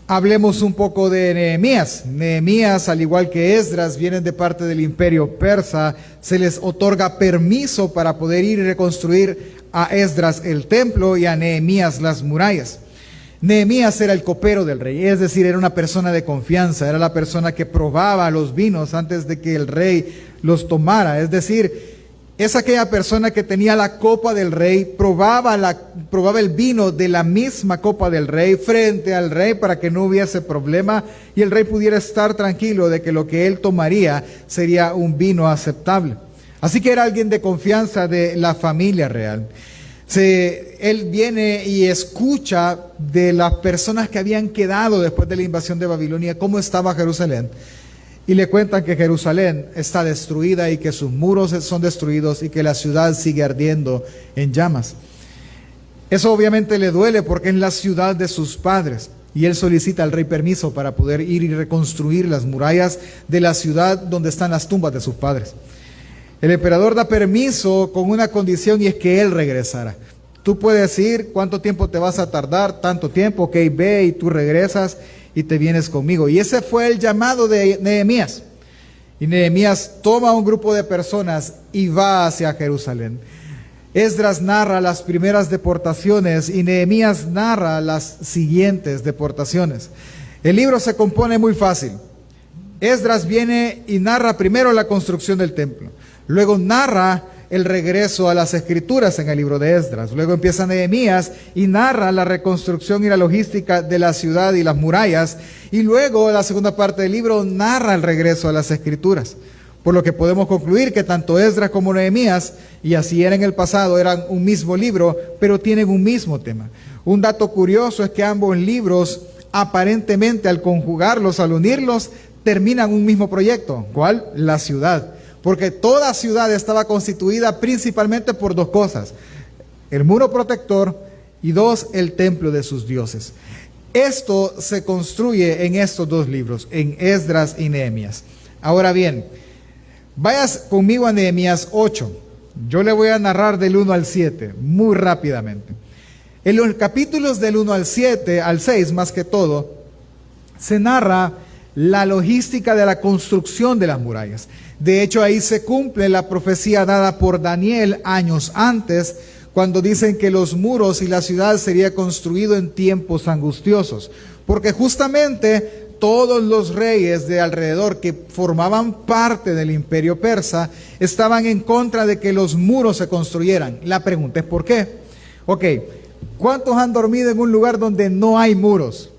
Hablemos un poco de Nehemías. Nehemías, al igual que Esdras, vienen de parte del imperio persa. Se les otorga permiso para poder ir y reconstruir a Esdras el templo y a Nehemías las murallas. Nehemías era el copero del rey, es decir, era una persona de confianza, era la persona que probaba los vinos antes de que el rey los tomara, es decir, es aquella persona que tenía la copa del rey, probaba el vino de la misma copa del rey frente al rey para que no hubiese problema y el rey pudiera estar tranquilo de que lo que él tomaría sería un vino aceptable. Así que era alguien de confianza de la familia real. Él viene y escucha de las personas que habían quedado después de la invasión de Babilonia, cómo estaba Jerusalén. Y le cuentan que Jerusalén está destruida y que sus muros son destruidos y que la ciudad sigue ardiendo en llamas. Eso obviamente le duele porque es la ciudad de sus padres. Y él solicita al rey permiso para poder ir y reconstruir las murallas de la ciudad donde están las tumbas de sus padres. El emperador da permiso con una condición y es que él regresara. Tú puedes ir, ¿cuánto tiempo te vas a tardar? Tanto tiempo, ok, ve y tú regresas y te vienes conmigo. Y ese fue el llamado de Nehemías. Y Nehemías toma un grupo de personas y va hacia Jerusalén. Esdras narra las primeras deportaciones y Nehemías narra las siguientes deportaciones. El libro se compone muy fácil. Esdras viene y narra primero la construcción del templo. Luego narra el regreso a las escrituras en el libro de Esdras. Luego empieza Nehemías y narra la reconstrucción y la logística de la ciudad y las murallas. Y luego la segunda parte del libro narra el regreso a las escrituras. Por lo que podemos concluir que tanto Esdras como Nehemías, y así era en el pasado, eran un mismo libro, pero tienen un mismo tema. Un dato curioso es que ambos libros, aparentemente al conjugarlos, al unirlos, terminan un mismo proyecto. ¿Cuál? La ciudad. Porque toda ciudad estaba constituida principalmente por dos cosas: el muro protector y dos, el templo de sus dioses. Esto se construye en estos dos libros, en Esdras y Nehemías. Ahora bien, vayas conmigo a Nehemías 8. Yo le voy a narrar del 1 al 7, muy rápidamente. En los capítulos del 1 al 7, al 6 más que todo, se narra la logística de la construcción de las murallas. De hecho, ahí se cumple la profecía dada por Daniel años antes, cuando dicen que los muros y la ciudad sería construido en tiempos angustiosos, porque justamente todos los reyes de alrededor que formaban parte del imperio persa estaban en contra de que los muros se construyeran. La pregunta es ¿por qué? Ok, ¿cuántos han dormido en un lugar donde no hay muros?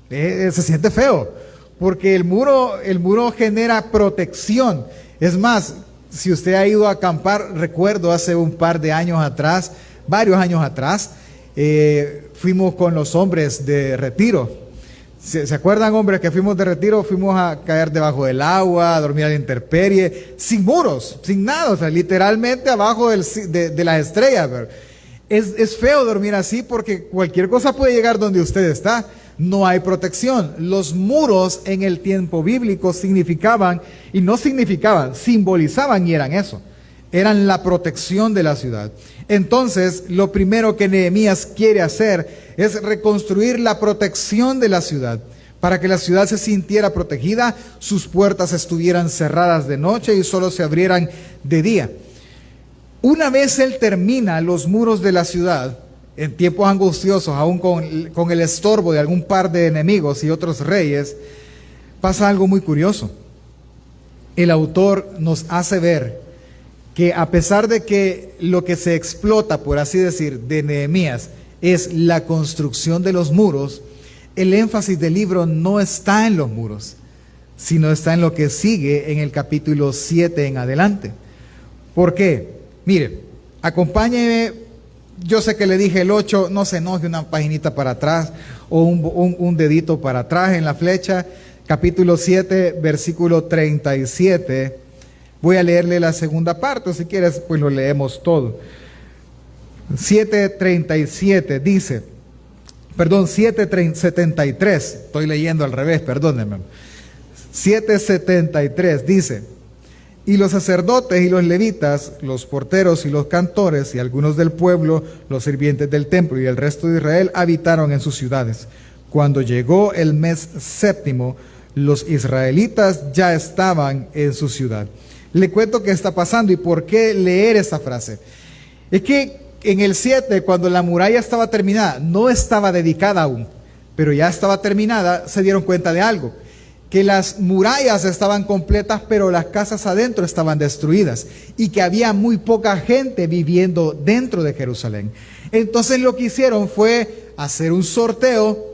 Se siente feo, porque el muro genera protección. Es más, si usted ha ido a acampar, recuerdo hace un par de años atrás, varios años atrás, fuimos con los hombres de retiro. ¿Se acuerdan, hombres, que fuimos de retiro? Fuimos a caer debajo del agua, a dormir a la intemperie, sin muros, sin nada, o sea, literalmente abajo de las estrellas. Es feo dormir así porque cualquier cosa puede llegar donde usted está. No hay protección. Los muros en el tiempo bíblico simbolizaban y eran eso. Eran la protección de la ciudad. Entonces, lo primero que Nehemías quiere hacer es reconstruir la protección de la ciudad, para que la ciudad se sintiera protegida, sus puertas estuvieran cerradas de noche y solo se abrieran de día. Una vez él termina los muros de la ciudad, en tiempos angustiosos, aún con el estorbo de algún par de enemigos y otros reyes, pasa algo muy curioso. El autor nos hace ver que a pesar de que lo que se explota, por así decir, de Nehemías es la construcción de los muros, el énfasis del libro no está en los muros, sino está en lo que sigue en el capítulo 7 en adelante. ¿Por qué? Mire, acompáñeme. Yo sé que le dije el 8, no se enoje, una paginita para atrás o un dedito para atrás en la flecha. Capítulo 7, versículo 37. Voy a leerle la segunda parte, si quieres, pues lo leemos todo. 7:37 dice, 7:73, estoy leyendo al revés, perdónenme. 7:73 dice: y los sacerdotes y los levitas, los porteros y los cantores y algunos del pueblo, los sirvientes del templo y el resto de Israel habitaron en sus ciudades. Cuando llegó el mes séptimo, los israelitas ya estaban en su ciudad. Le cuento qué está pasando y por qué leer esta frase. Es que en el 7, cuando la muralla estaba terminada, no estaba dedicada aún, pero ya estaba terminada, se dieron cuenta de algo, que las murallas estaban completas, pero las casas adentro estaban destruidas y que había muy poca gente viviendo dentro de Jerusalén. Entonces lo que hicieron fue hacer un sorteo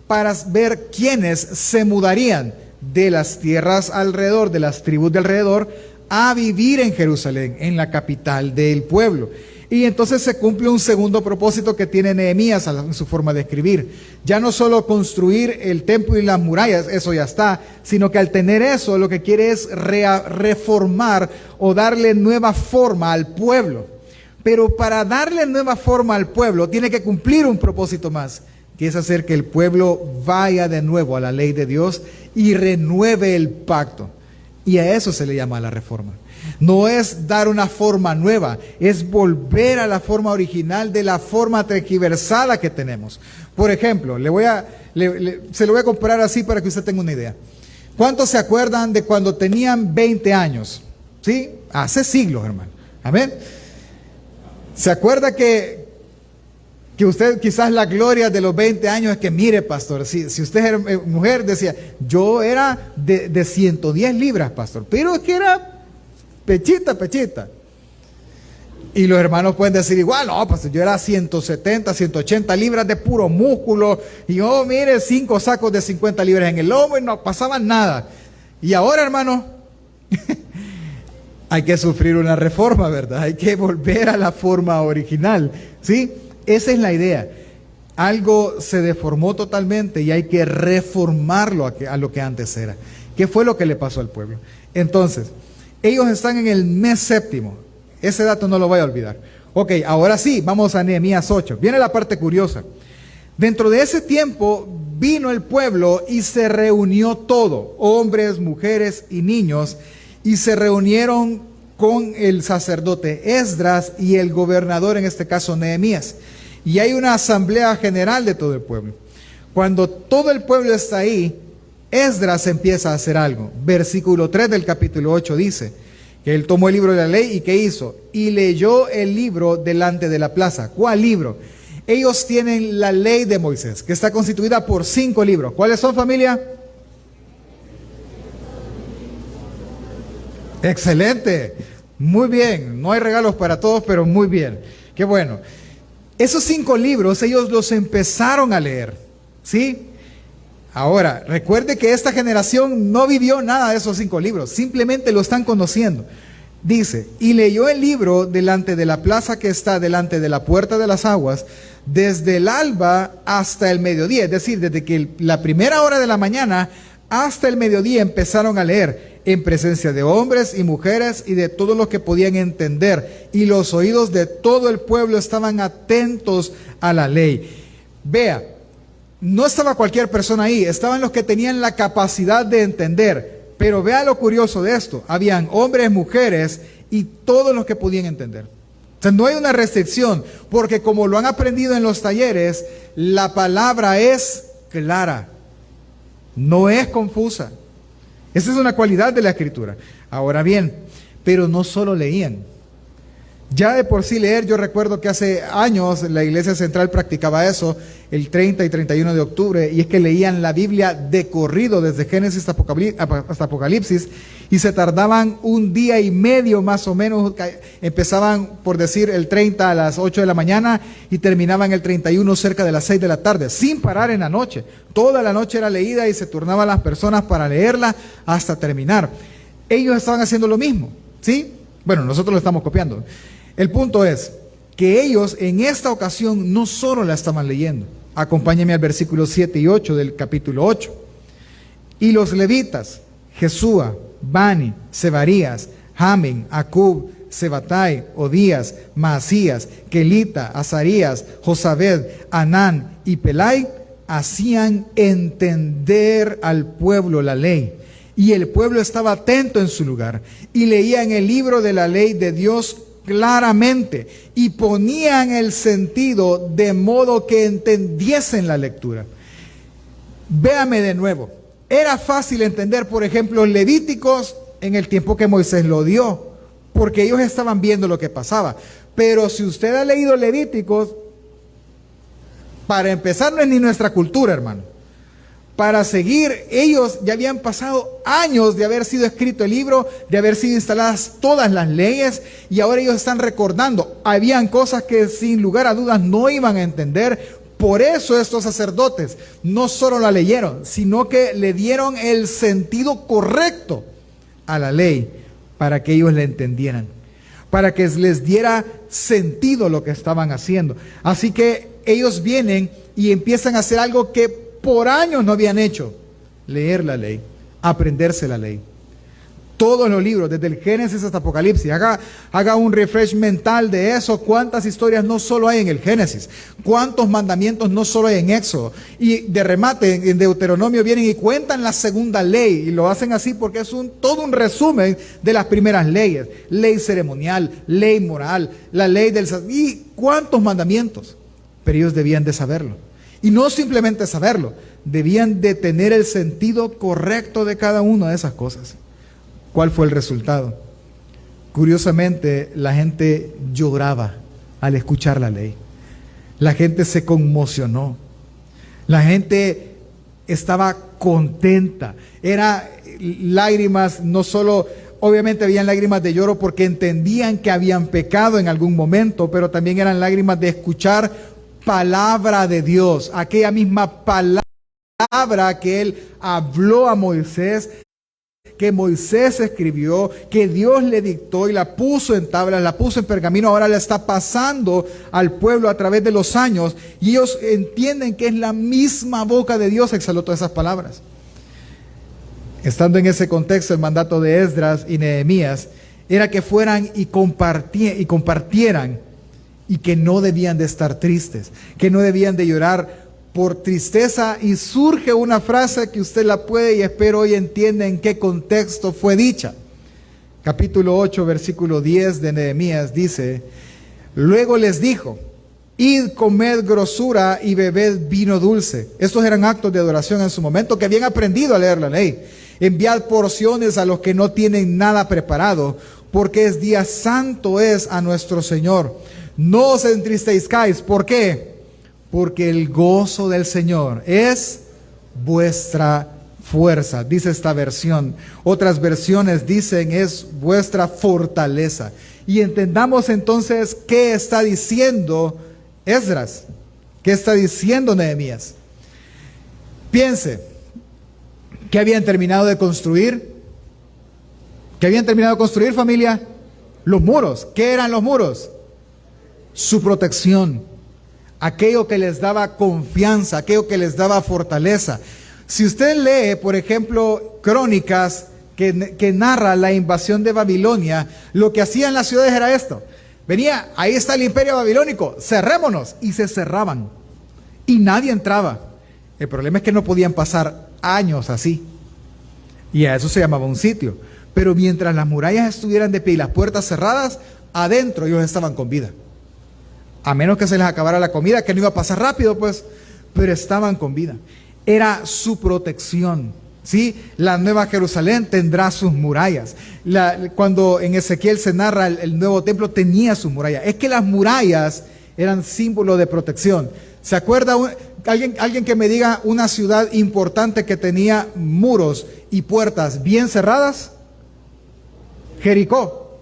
para ver quiénes se mudarían de las tierras alrededor, de las tribus de alrededor, a vivir en Jerusalén, en la capital del pueblo. Y entonces se cumple un segundo propósito que tiene Nehemías en su forma de escribir. Ya no solo construir el templo y las murallas, eso ya está, sino que al tener eso lo que quiere es reformar o darle nueva forma al pueblo. Pero para darle nueva forma al pueblo tiene que cumplir un propósito más, que es hacer que el pueblo vaya de nuevo a la ley de Dios y renueve el pacto. Y a eso se le llama la reforma. No es dar una forma nueva, es volver a la forma original de la forma tergiversada que tenemos. Por ejemplo, se lo voy a comparar así para que usted tenga una idea. ¿Cuántos se acuerdan de cuando tenían 20 años? ¿Sí? Hace siglos, hermano. Amén. ¿Se acuerda que usted quizás la gloria de los 20 años es que, mire, pastor, si usted era mujer, decía, yo era de 110 libras, pastor, pero es que era pechita. Y los hermanos pueden decir igual, no, pastor, yo era 170, 180 libras de puro músculo, y yo, mire, 5 sacos de 50 libras en el lomo y no pasaba nada. Y ahora, hermano, hay que sufrir una reforma, ¿verdad? Hay que volver a la forma original, ¿sí? Esa es la idea. Algo se deformó totalmente y hay que reformarlo a lo que antes era. ¿Qué fue lo que le pasó al pueblo? Entonces, ellos están en el mes séptimo. Ese dato no lo voy a olvidar. Ok, ahora sí, vamos a Nehemías 8. Viene la parte curiosa. Dentro de ese tiempo vino el pueblo y se reunió todo, hombres, mujeres y niños, y se reunieron con el sacerdote Esdras y el gobernador, en este caso Nehemías. Y hay una asamblea general de todo el pueblo. Cuando todo el pueblo está ahí, Esdras empieza a hacer algo. Versículo 3 del capítulo 8 dice que él tomó el libro de la ley y ¿qué hizo? Y leyó el libro delante de la plaza. ¿Cuál libro? Ellos tienen la ley de Moisés, que está constituida por 5 libros. ¿Cuáles son, familia? Excelente, muy bien. No hay regalos para todos, pero muy bien. Qué bueno. Esos 5 libros ellos los empezaron a leer, ¿sí? Ahora, recuerde que esta generación no vivió nada de esos 5 libros, simplemente lo están conociendo. Dice, y leyó el libro delante de la plaza que está delante de la puerta de las aguas, desde el alba hasta el mediodía, es decir, desde que la primera hora de la mañana hasta el mediodía empezaron a leer, en presencia de hombres y mujeres y de todos los que podían entender, y los oídos de todo el pueblo estaban atentos a la ley. Vea, no estaba cualquier persona ahí, estaban los que tenían la capacidad de entender, pero vea lo curioso de esto, habían hombres, mujeres y todos los que podían entender. O sea, no hay una restricción, porque como lo han aprendido en los talleres, la palabra es clara, no es confusa. Esa es una cualidad de la escritura. Ahora bien, pero no solo leían. Ya de por sí leer, yo recuerdo que hace años la Iglesia Central practicaba eso, el 30 y 31 de octubre, y es que leían la Biblia de corrido desde Génesis hasta Apocalipsis, y se tardaban 1 día y medio más o menos. Empezaban, por decir, el 30 a las 8 de la mañana y terminaban el 31 cerca de las 6 de la tarde, sin parar en la noche. Toda la noche era leída y se turnaban las personas para leerla hasta terminar. Ellos estaban haciendo lo mismo, ¿sí? Bueno, nosotros lo estamos copiando. El punto es que ellos en esta ocasión no solo la estaban leyendo. Acompáñenme al versículo 7 y 8 del capítulo 8. Y los levitas, Jesúa, Bani, Sebarías, Jamin, Acub, Sebatai, Odías, Maasías, Kelita, Azarías, Josabed, Anán y Pelai, hacían entender al pueblo la ley. Y el pueblo estaba atento en su lugar y leían el libro de la ley de Dios claramente y ponían el sentido de modo que entendiesen la lectura. Véame de nuevo. Era fácil entender, por ejemplo, Levíticos en el tiempo que Moisés lo dio, porque ellos estaban viendo lo que pasaba. Pero si usted ha leído Levíticos, para empezar no es ni nuestra cultura, hermano. Para seguir, ellos ya habían pasado años de haber sido escrito el libro, de haber sido instaladas todas las leyes, y ahora ellos están recordando. Habían cosas que sin lugar a dudas no iban a entender. Por eso estos sacerdotes no solo la leyeron, sino que le dieron el sentido correcto a la ley para que ellos la entendieran, para que les diera sentido lo que estaban haciendo. Así que ellos vienen y empiezan a hacer algo que por años no habían hecho: leer la ley, aprenderse la ley. Todos los libros, desde el Génesis hasta Apocalipsis. Haga un refresh mental de eso. ¿Cuántas historias no solo hay en el Génesis? ¿Cuántos mandamientos no solo hay en Éxodo? Y de remate, en Deuteronomio vienen y cuentan la segunda ley. Y lo hacen así porque es todo un resumen de las primeras leyes. Ley ceremonial, ley moral, la ley del... ¿Y cuántos mandamientos? Pero ellos debían de saberlo. Y no simplemente saberlo, debían de tener el sentido correcto de cada una de esas cosas. ¿Cuál fue el resultado? Curiosamente, la gente lloraba al escuchar la ley. La gente se conmocionó. La gente estaba contenta. Era lágrimas, no solo, obviamente habían lágrimas de lloro porque entendían que habían pecado en algún momento, pero también eran lágrimas de escuchar palabra de Dios, aquella misma palabra que Él habló a Moisés, que Moisés escribió, que Dios le dictó y la puso en tablas, la puso en pergamino, ahora la está pasando al pueblo a través de los años, y ellos entienden que es la misma boca de Dios que exhaló todas esas palabras. Estando en ese contexto, el mandato de Esdras y Nehemías era que fueran y compartieran, y que no debían de estar tristes, que no debían de llorar por tristeza. Y surge una frase que usted la puede, y espero hoy entienda en qué contexto fue dicha. Capítulo 8, versículo 10 de Nehemías dice: luego les dijo: id, comed grosura y bebed vino dulce. Estos eran actos de adoración en su momento, que habían aprendido a leer la ley. Enviad porciones a los que no tienen nada preparado, porque es día santo es a nuestro Señor. No os entristezcáis. ¿Por qué? Porque el gozo del Señor es vuestra fuerza, dice esta versión. Otras versiones dicen es vuestra fortaleza. Y entendamos entonces qué está diciendo Esdras, qué está diciendo Nehemías. Piense, ¿qué habían terminado de construir? ¿Qué habían terminado de construir, familia? Los muros. ¿Qué eran los muros? Su protección, aquello que les daba confianza, aquello que les daba fortaleza. Si usted lee, por ejemplo, Crónicas, que narra la invasión de Babilonia, lo que hacían las ciudades era esto: venía, ahí está el imperio babilónico, cerrémonos, y se cerraban, y nadie entraba. El problema es que no podían pasar años así, y a eso se llamaba un sitio. Pero mientras las murallas estuvieran de pie y las puertas cerradas, adentro ellos estaban con vida. A menos que se les acabara la comida, que no iba a pasar rápido, pues, pero estaban con vida. Era su protección, ¿sí? La Nueva Jerusalén tendrá sus murallas. Cuando en Ezequiel se narra el nuevo templo, tenía sus murallas. Es que las murallas eran símbolo de protección. ¿Se acuerda alguien que me diga una ciudad importante que tenía muros y puertas bien cerradas? Jericó.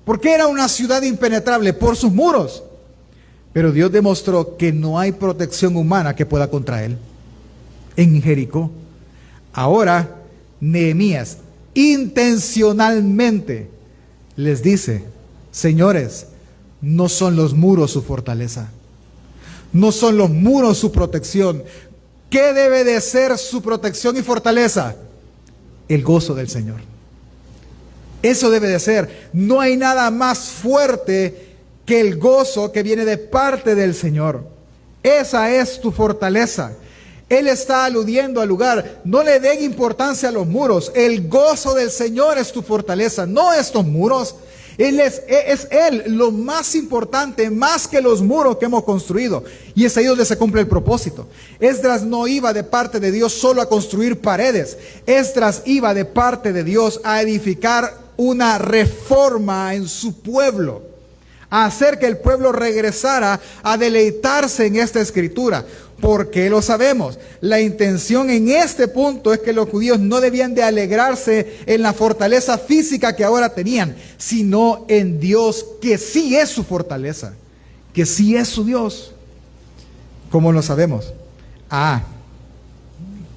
¿Por qué era una ciudad impenetrable? Por sus muros. Pero Dios demostró que no hay protección humana que pueda contra él en Jericó. Ahora Nehemías intencionalmente les dice: señores, no son los muros su fortaleza, no son los muros su protección. ¿Qué debe de ser su protección y fortaleza? El gozo del Señor. Eso debe de ser. No hay nada más fuerte que el gozo que viene de parte del Señor. Esa es tu fortaleza. Él está aludiendo al lugar. No le den importancia a los muros. El gozo del Señor es tu fortaleza, no estos muros. Es Él lo más importante, más que los muros que hemos construido. Y es ahí donde se cumple el propósito. Esdras no iba de parte de Dios solo a construir paredes. Esdras iba de parte de Dios a edificar una reforma en su pueblo, a hacer que el pueblo regresara a deleitarse en esta escritura. Porque lo sabemos, la intención en este punto es que los judíos no debían de alegrarse en la fortaleza física que ahora tenían, sino en Dios, que sí es su fortaleza, que sí es su Dios. ¿Cómo lo sabemos?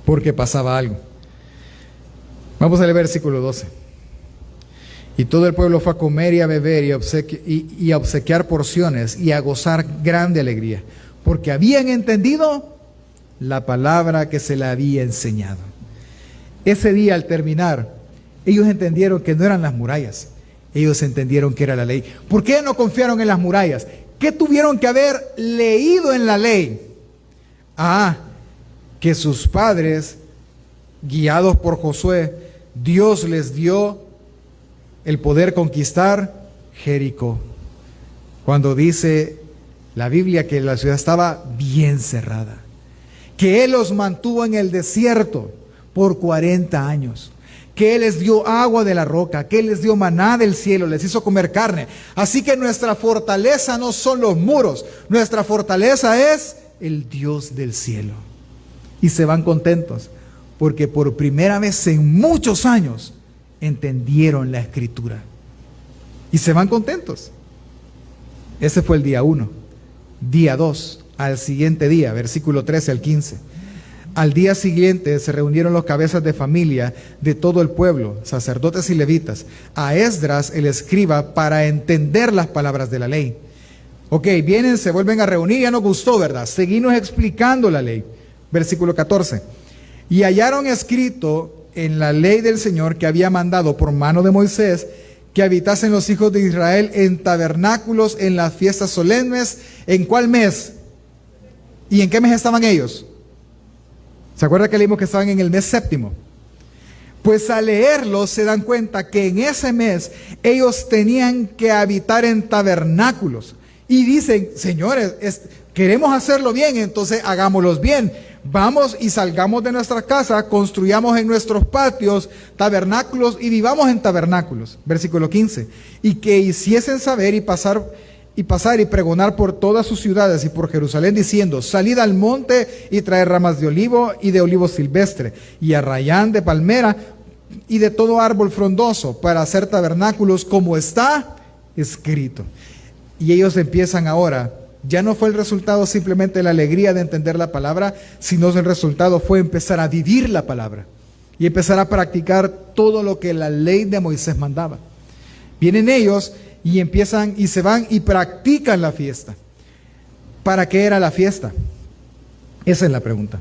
Porque pasaba algo. Vamos a leer versículo 12. Y todo el pueblo fue a comer y a beber y a obsequiar porciones y a gozar grande alegría, porque habían entendido la palabra que se le había enseñado. Ese día, al terminar, ellos entendieron que no eran las murallas, ellos entendieron que era la ley. ¿Por qué no confiaron en las murallas? ¿Qué tuvieron que haber leído en la ley? Que sus padres, guiados por Josué, Dios les dio el poder conquistar Jericó. Cuando dice la Biblia que la ciudad estaba bien cerrada, que Él los mantuvo en el desierto por 40 años, que Él les dio agua de la roca, que Él les dio maná del cielo, les hizo comer carne. Así que nuestra fortaleza no son los muros, nuestra fortaleza es el Dios del cielo. Y se van contentos, porque por primera vez en muchos años entendieron la escritura. Y se van contentos. Ese fue el día 1. Día 2, al siguiente día, versículo 13 al 15. Al día siguiente se reunieron los cabezas de familia de todo el pueblo, sacerdotes y levitas, a Esdras el escriba, para entender las palabras de la ley. Vienen, se vuelven a reunir, ya nos gustó, ¿verdad? Seguimos explicando la ley. Versículo 14. Y hallaron escrito en la ley del Señor que había mandado por mano de Moisés que habitasen los hijos de Israel en tabernáculos en las fiestas solemnes. ¿En cuál mes? ¿Y en qué mes estaban ellos? ¿Se acuerda que leímos que estaban en el mes séptimo? Pues al leerlo se dan cuenta que en ese mes ellos tenían que habitar en tabernáculos. Y dicen, señores, queremos hacerlo bien, entonces hagámoslos bien. Vamos y salgamos de nuestra casa, construyamos en nuestros patios tabernáculos y vivamos en tabernáculos. Versículo 15. Y que hiciesen saber y pasar y pregonar por todas sus ciudades y por Jerusalén, diciendo: salid al monte y traed ramas de olivo y de olivo silvestre y arrayán de palmera y de todo árbol frondoso para hacer tabernáculos, como está escrito. Y ellos empiezan ahora. Ya no fue el resultado simplemente la alegría de entender la palabra, sino el resultado fue empezar a vivir la palabra y empezar a practicar todo lo que la ley de Moisés mandaba. Vienen ellos y empiezan y se van y practican la fiesta. ¿Para qué era la fiesta? Esa es la pregunta.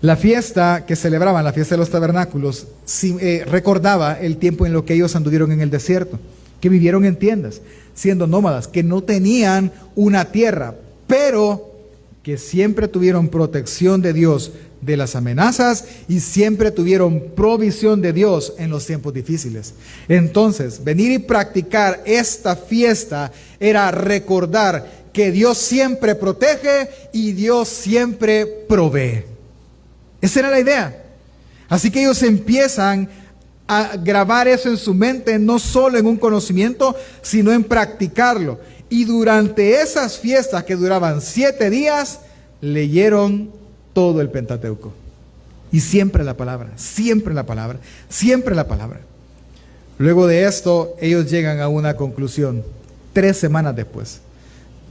La fiesta que celebraban, la fiesta de los tabernáculos, recordaba el tiempo en lo que ellos anduvieron en el desierto, que vivieron en tiendas, siendo nómadas, que no tenían una tierra, pero que siempre tuvieron protección de Dios de las amenazas y siempre tuvieron provisión de Dios en los tiempos difíciles. Entonces, venir y practicar esta fiesta era recordar que Dios siempre protege y Dios siempre provee. Esa era la idea. Así que ellos empiezan a grabar eso en su mente, no solo en un conocimiento, sino en practicarlo. Y durante esas fiestas que duraban 7 días, leyeron todo el Pentateuco. Y siempre la palabra, siempre la palabra, siempre la palabra. Luego de esto, ellos llegan a una conclusión 3 semanas después.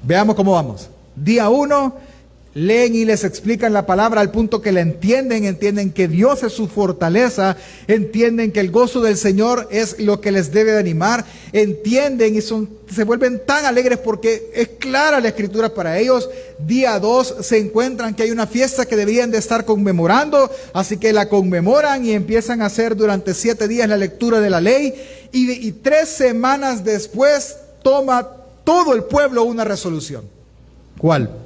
Veamos cómo vamos. Día 1, leen y les explican la palabra al punto que la entienden que Dios es su fortaleza, entienden que el gozo del Señor es lo que les debe de animar, entienden y se vuelven tan alegres porque es clara la escritura para ellos. Día 2 se encuentran que hay una fiesta que deberían de estar conmemorando, así que la conmemoran y empiezan a hacer durante 7 días la lectura de la ley y 3 semanas después toma todo el pueblo una resolución. ¿Cuál?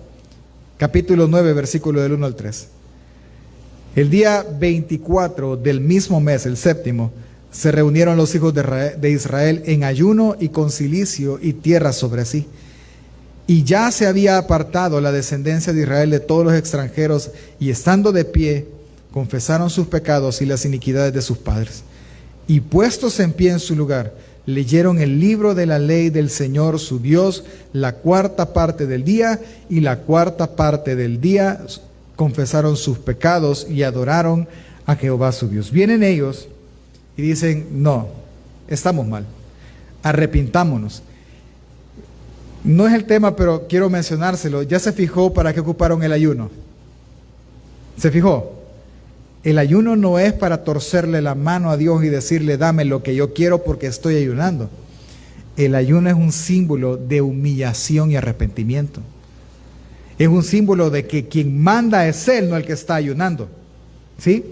Capítulo 9, versículo del 1 al 3. El día 24 del mismo mes, el séptimo, se reunieron los hijos de Israel en ayuno y con cilicio y tierra sobre sí. Y ya se había apartado la descendencia de Israel de todos los extranjeros, y estando de pie, confesaron sus pecados y las iniquidades de sus padres. Y puestos en pie en su lugar, leyeron el libro de la ley del Señor su Dios, la cuarta parte del día, y la cuarta parte del día confesaron sus pecados y adoraron a Jehová su Dios. Vienen ellos y dicen, no, estamos mal, arrepintámonos. No es el tema, pero quiero mencionárselo. ¿Ya se fijó para qué ocuparon el ayuno? ¿Se fijó? El ayuno no es para torcerle la mano a Dios y decirle, dame lo que yo quiero porque estoy ayunando. El ayuno es un símbolo de humillación y arrepentimiento. Es un símbolo de que quien manda es Él, no el que está ayunando. ¿Sí?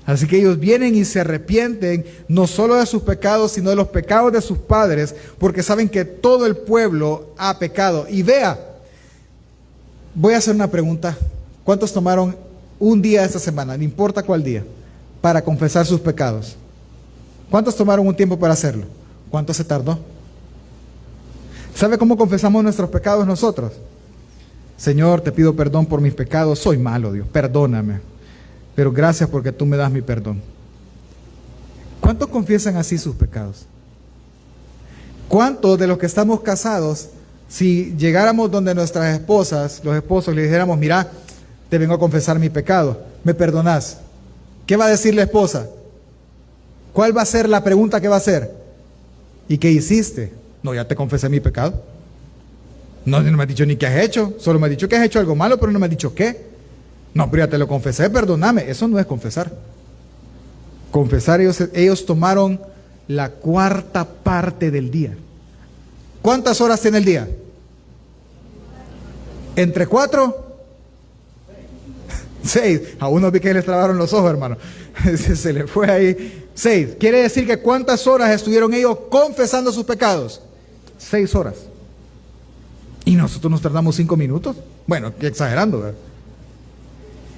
Así que ellos vienen y se arrepienten no solo de sus pecados, sino de los pecados de sus padres, porque saben que todo el pueblo ha pecado. Y vea, voy a hacer una pregunta. ¿Cuántos tomaron un día esta semana, no importa cuál día, para confesar sus pecados? ¿Cuántos tomaron un tiempo para hacerlo? ¿Cuánto se tardó? ¿Sabe cómo confesamos nuestros pecados nosotros? Señor, te pido perdón por mis pecados, soy malo, Dios, perdóname. Pero gracias porque tú me das mi perdón. ¿Cuántos confiesan así sus pecados? ¿Cuántos de los que estamos casados, si llegáramos donde nuestras esposas, los esposos, le dijéramos, mira, te vengo a confesar mi pecado, ¿me perdonás? ¿Qué va a decir la esposa? ¿Cuál va a ser la pregunta que va a hacer? ¿Y qué hiciste? No, ya te confesé mi pecado. No me has dicho ni qué has hecho, solo me has dicho que has hecho algo malo, pero no me has dicho qué. No, pero ya te lo confesé, perdóname. Eso no es confesar. Confesar, ellos tomaron la cuarta parte del día. ¿Cuántas horas tiene el día? ¿Entre 4? 6. A uno vi que les trabaron los ojos, hermano. Se le fue ahí. 6. Quiere decir que ¿cuántas horas estuvieron ellos confesando sus pecados? 6 horas. ¿Y nosotros nos tardamos 5 minutos? Bueno, exagerando, ¿verdad?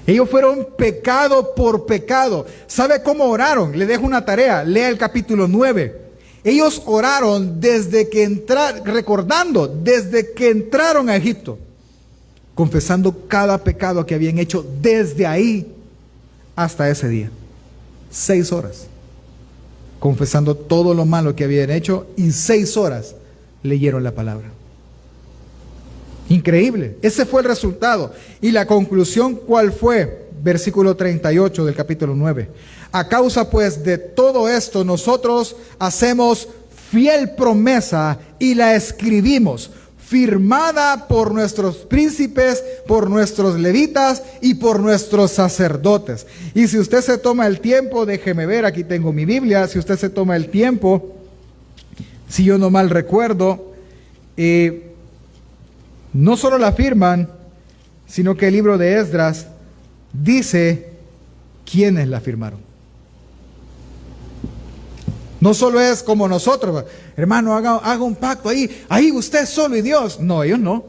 Ellos fueron pecado por pecado. ¿Sabe cómo oraron? Le dejo una tarea. Lea el capítulo 9. Ellos oraron desde que desde que entraron a Egipto, confesando cada pecado que habían hecho desde ahí hasta ese día. 6 horas. Confesando todo lo malo que habían hecho, y 6 horas leyeron la palabra. Increíble. Ese fue el resultado. Y la conclusión, ¿cuál fue? Versículo 38 del capítulo 9. A causa pues de todo esto, nosotros hacemos fiel promesa y la escribimos, firmada por nuestros príncipes, por nuestros levitas y por nuestros sacerdotes. Y si usted se toma el tiempo, déjeme ver, aquí tengo mi Biblia, si usted se toma el tiempo, si yo no mal recuerdo, no solo la firman, sino que el libro de Esdras dice quiénes la firmaron. No solo es como nosotros, hermano, haga un pacto ahí usted solo y Dios. No, ellos no.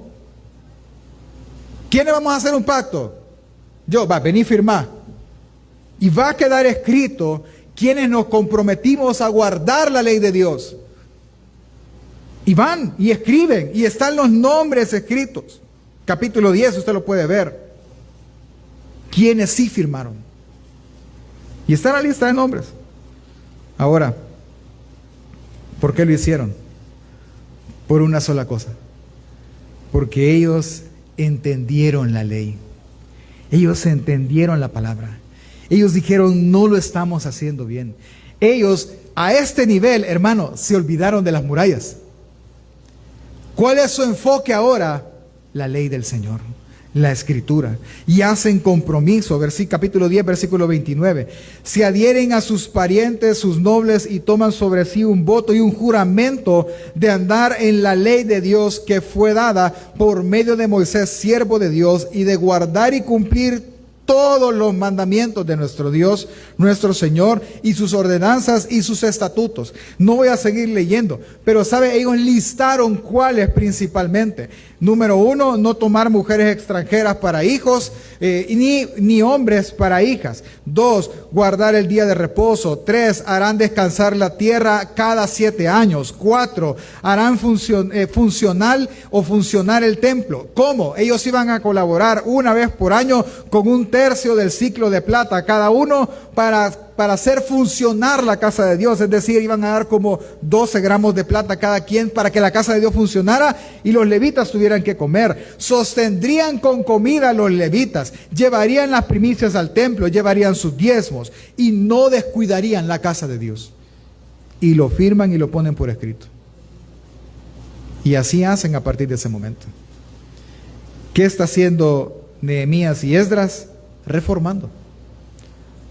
¿Quiénes vamos a hacer un pacto? Vení firmar. Y va a quedar escrito quienes nos comprometimos a guardar la ley de Dios. Y van y escriben, y están los nombres escritos. Capítulo 10, usted lo puede ver. Quienes sí firmaron. Y está en la lista de nombres. Ahora, ¿por qué lo hicieron? Por una sola cosa. Porque ellos entendieron la ley. Ellos entendieron la palabra. Ellos dijeron, no lo estamos haciendo bien. Ellos, a este nivel, hermano, se olvidaron de las murallas. ¿Cuál es su enfoque ahora? La ley del Señor, la Escritura. Y hacen compromiso, capítulo 10, versículo 29. Se adhieren a sus parientes, sus nobles, y toman sobre sí un voto y un juramento de andar en la ley de Dios que fue dada por medio de Moisés, siervo de Dios, y de guardar y cumplir todos los mandamientos de nuestro Dios, nuestro Señor, y sus ordenanzas y sus estatutos. No voy a seguir leyendo, pero sabe, ellos listaron cuáles principalmente. Número 1, no tomar mujeres extranjeras para hijos, ni hombres para hijas. 2, guardar el día de reposo. 3, harán descansar la tierra cada 7 años. 4, harán funcionar el templo. ¿Cómo? Ellos iban a colaborar una vez por año con 1/3 del ciclo de plata cada uno para hacer funcionar la casa de Dios. Es decir, iban a dar como 12 gramos de plata cada quien para que la casa de Dios funcionara y los levitas tuvieran que comer. Sostendrían con comida a los levitas, llevarían las primicias al templo, llevarían sus diezmos y no descuidarían la casa de Dios. Y lo firman y lo ponen por escrito. Y así hacen a partir de ese momento. ¿Qué está haciendo Nehemías y Esdras? Reformando,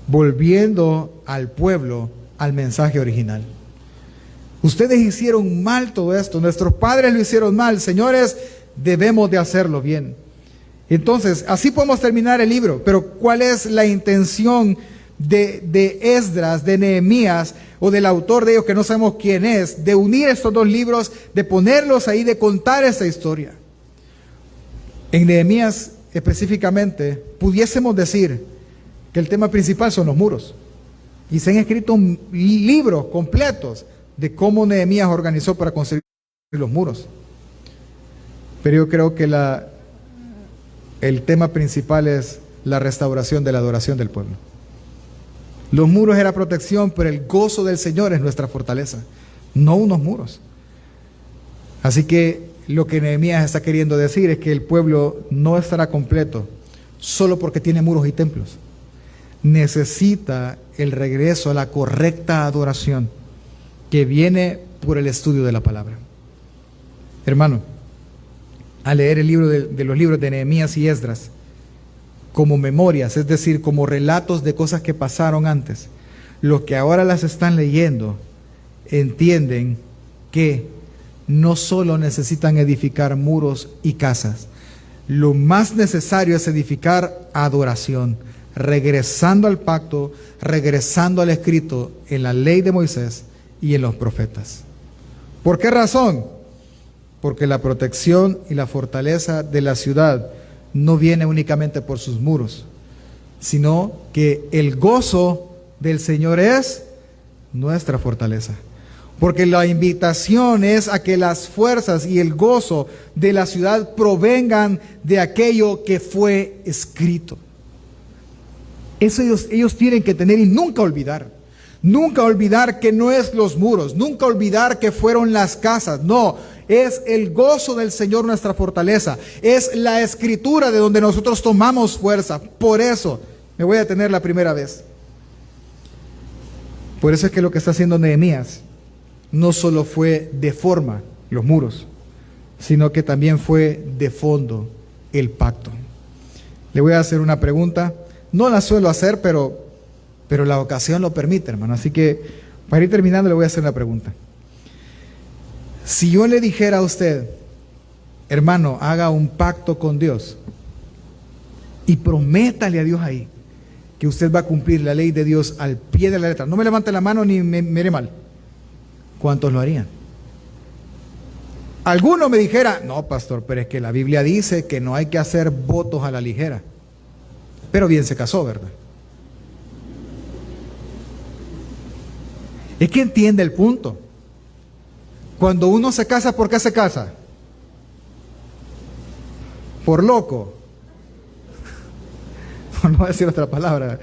volviendo al pueblo al mensaje original. Ustedes hicieron mal todo esto, nuestros padres lo hicieron mal, señores, debemos de hacerlo bien. Entonces, así podemos terminar el libro, pero ¿cuál es la intención de Esdras, de Nehemías, o del autor de ellos, que no sabemos quién es, de unir estos dos libros, de ponerlos ahí, de contar esta historia? En Nehemías específicamente, pudiésemos decir que el tema principal son los muros. Y se han escrito libros completos de cómo Nehemías organizó para construir los muros. Pero yo creo que el tema principal es la restauración de la adoración del pueblo. Los muros era protección, pero el gozo del Señor es nuestra fortaleza, no unos muros. Así que lo que Nehemías está queriendo decir es que el pueblo no estará completo solo porque tiene muros y templos. Necesita el regreso a la correcta adoración que viene por el estudio de la palabra. Hermano, al leer el libro de los libros de Nehemías y Esdras como memorias, es decir, como relatos de cosas que pasaron antes, los que ahora las están leyendo entienden que no solo necesitan edificar muros y casas, lo más necesario es edificar adoración, regresando al pacto, regresando al escrito en la ley de Moisés y en los profetas. ¿Por qué razón? Porque la protección y la fortaleza de la ciudad no viene únicamente por sus muros, sino que el gozo del Señor es nuestra fortaleza. Porque la invitación es a que las fuerzas y el gozo de la ciudad provengan de aquello que fue escrito. Eso ellos tienen que tener y nunca olvidar. Nunca olvidar que no es los muros, nunca olvidar que fueron las casas. No, es el gozo del Señor nuestra fortaleza. Es la escritura de donde nosotros tomamos fuerza. Por eso me voy a detener la primera vez. Por eso es que lo que está haciendo Nehemías no solo fue de forma los muros, sino que también fue de fondo el pacto. Le voy a hacer una pregunta. No la suelo hacer, pero la ocasión lo permite, hermano. Así que para ir terminando le voy a hacer una pregunta. Si yo le dijera a usted, hermano, haga un pacto con Dios y prométale a Dios ahí que usted va a cumplir la ley de Dios al pie de la letra. No me levante la mano ni me mire mal. ¿Cuántos lo harían? Alguno me dijera, no, pastor, pero es que la Biblia dice que no hay que hacer votos a la ligera. Pero bien se casó, ¿verdad? Es que entiende el punto. Cuando uno se casa, ¿por qué se casa? ¿Por loco? No voy a decir otra palabra.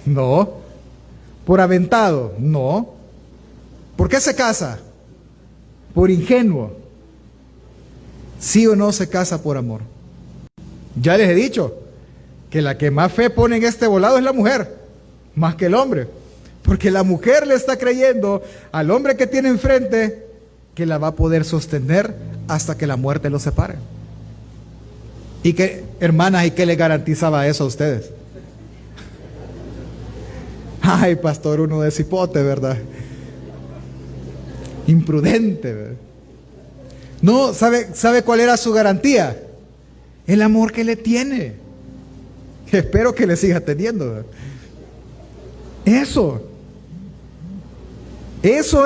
No. ¿Por aventado? No. ¿Por qué se casa? Por ingenuo. ¿Sí o no se casa por amor? Ya les he dicho que la que más fe pone en este volado es la mujer, más que el hombre. Porque la mujer le está creyendo al hombre que tiene enfrente que la va a poder sostener hasta que la muerte los separe. Y que, hermanas, ¿y qué le garantizaba eso a ustedes? Ay, pastor, uno de cipote, ¿verdad? Imprudente, ¿verdad? No, ¿sabe cuál era su garantía? El amor que le tiene. Espero que le siga teniendo. Eso